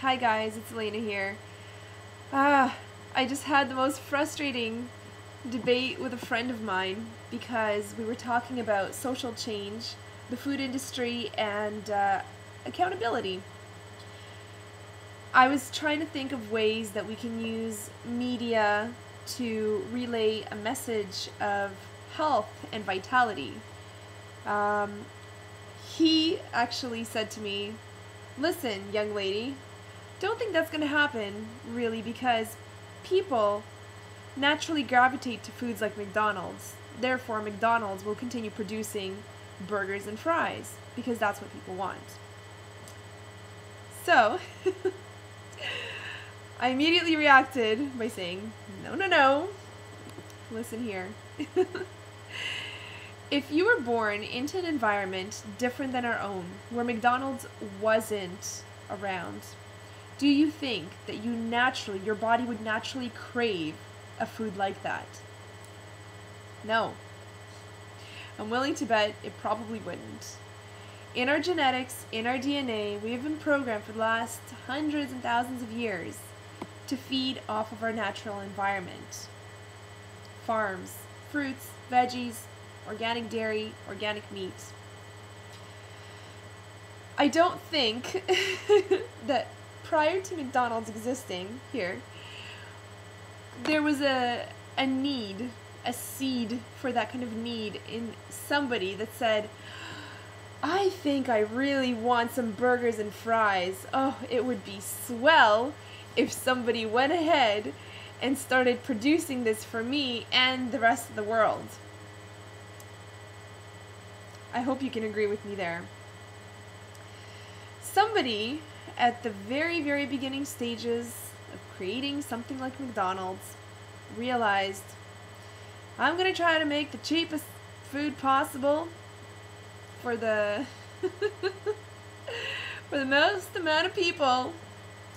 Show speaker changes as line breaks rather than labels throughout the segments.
Hi guys, it's Elena here. I just had the most frustrating debate with a friend of mine because we were talking about social change, the food industry, and accountability. I was trying to think of ways that we can use media to relay a message of health and vitality. Um, he actually said to me, "Listen, young lady, don't think that's going to happen, really, because people naturally gravitate to foods like McDonald's. Therefore, McDonald's will continue producing burgers and fries because that's what people want." So, I immediately reacted by saying, "No, no, no. Listen here. If you were born into an environment different than our own, where McDonald's wasn't around, do you think that your body would naturally crave a food like that? No. I'm willing to bet it probably wouldn't. In our genetics, in our DNA, we have been programmed for the last hundreds and thousands of years to feed off of our natural environment. Farms, fruits, veggies, organic dairy, organic meat. I don't think that prior to McDonald's existing here, there was a need, a seed for that kind of need in somebody that said, "I think I really want some burgers and fries. Oh, it would be swell if somebody went ahead and started producing this for me and the rest of the world." I hope you can agree with me there. Somebody at the very, very beginning stages of creating something like McDonald's realized, "I'm going to try to make the cheapest food possible for the for the most amount of people,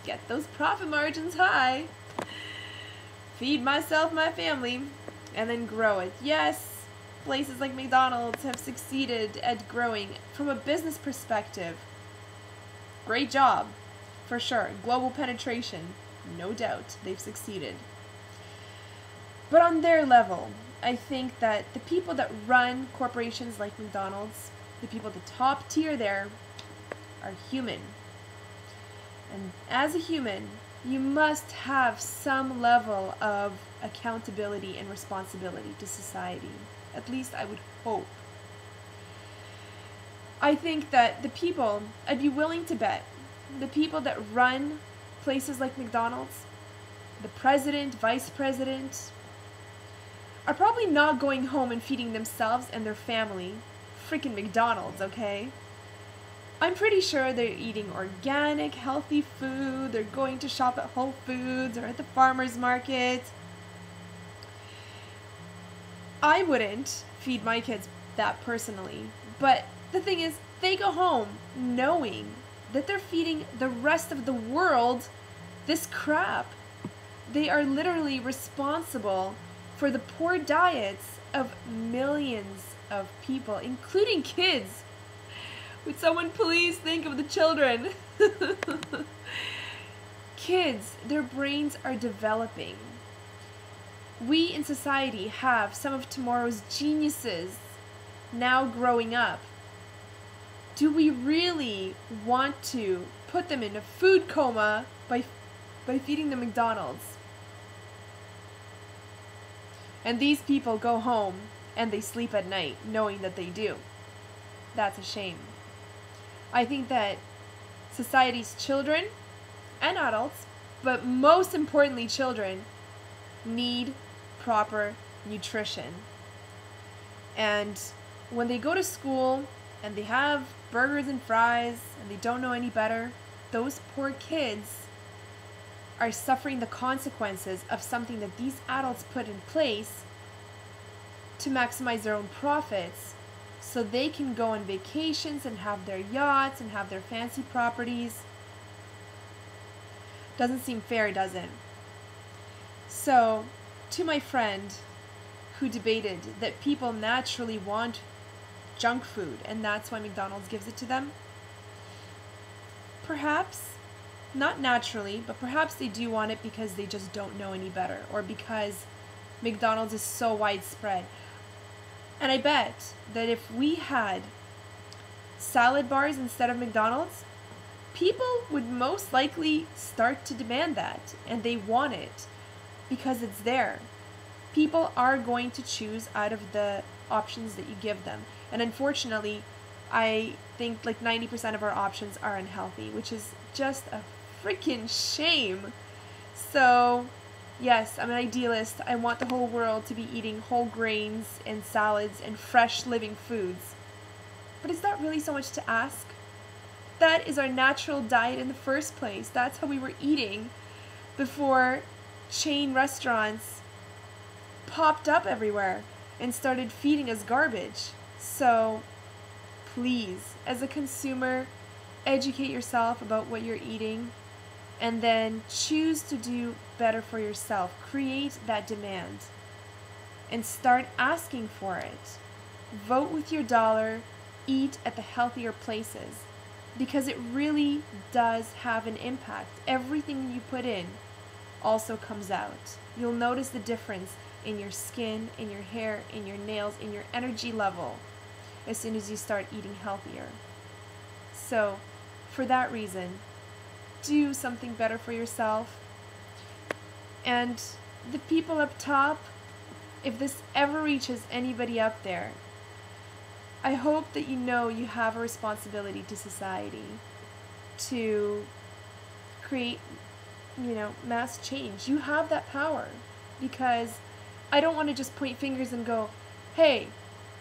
get those profit margins high, feed myself, my family, and then grow it." Yes, places like McDonald's have succeeded at growing from a business perspective. Great job, for sure. Global penetration, no doubt, they've succeeded. But on their level, I think that the people that run corporations like McDonald's, the people at the top tier there, are human. And as a human, you must have some level of accountability and responsibility to society. At least I would hope. I think that I'd be willing to bet, the people that run places like McDonald's, the president, vice president, are probably not going home and feeding themselves and their family freaking McDonald's, okay? I'm pretty sure they're eating organic, healthy food, they're going to shop at Whole Foods or at the farmer's market. I wouldn't feed my kids that personally, but the thing is, they go home knowing that they're feeding the rest of the world this crap. They are literally responsible for the poor diets of millions of people, including kids. Would someone please think of the children? Kids, their brains are developing. We in society have some of tomorrow's geniuses now growing up. Do we really want to put them in a food coma by feeding them McDonald's? And these people go home and they sleep at night knowing that they do. That's a shame. I think that society's children and adults, but most importantly children, need proper nutrition. And when they go to school and they have burgers and fries and they don't know any better, those poor kids are suffering the consequences of something that these adults put in place to maximize their own profits so they can go on vacations and have their yachts and have their fancy properties. Doesn't seem fair, does it? So, to my friend who debated that people naturally want junk food and that's why McDonald's gives it to them, perhaps not naturally, but perhaps they do want it because they just don't know any better, or because McDonald's is so widespread. And I bet that if we had salad bars instead of McDonald's, people would most likely start to demand that, and they want it because it's there. People are going to choose out of the options that you give them. And unfortunately, I think like 90% of our options are unhealthy, which is just a freaking shame. So, yes, I'm an idealist. I want the whole world to be eating whole grains and salads and fresh living foods. But is that really so much to ask? That is our natural diet in the first place. That's how we were eating before chain restaurants popped up everywhere and started feeding us garbage. So please, as a consumer, educate yourself about what you're eating and then choose to do better for yourself. Create that demand and start asking for it. Vote with your dollar. Eat at the healthier places, because it really does have an impact. Everything you put in also comes out. You'll notice the difference in your skin, in your hair, in your nails, in your energy level as soon as you start eating healthier. So, for that reason, do something better for yourself. And the people up top, if this ever reaches anybody up there, I hope that you know you have a responsibility to society to create, mass change. You have that power, because I don't want to just point fingers and go, hey,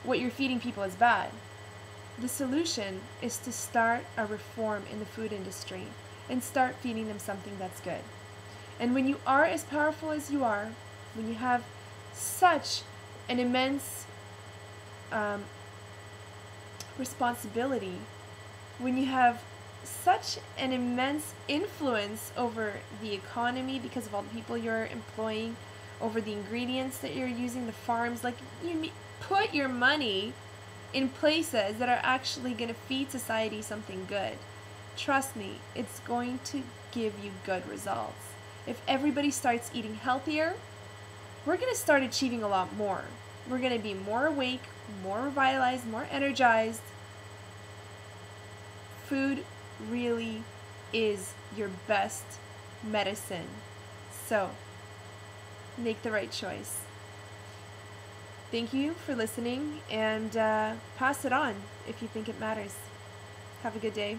what you're feeding people is bad. The solution is to start a reform in the food industry and start feeding them something that's good. And when you are as powerful as you are, when you have such an immense responsibility, when you have such an immense influence over the economy because of all the people you're employing, over the ingredients that you're using, the farms, like, you put your money in places that are actually going to feed society something good. Trust me, it's going to give you good results. If everybody starts eating healthier, we're going to start achieving a lot more. We're going to be more awake, more revitalized, more energized. Food really is your best medicine. So, make the right choice. Thank you for listening, and pass it on if you think it matters. Have a good day.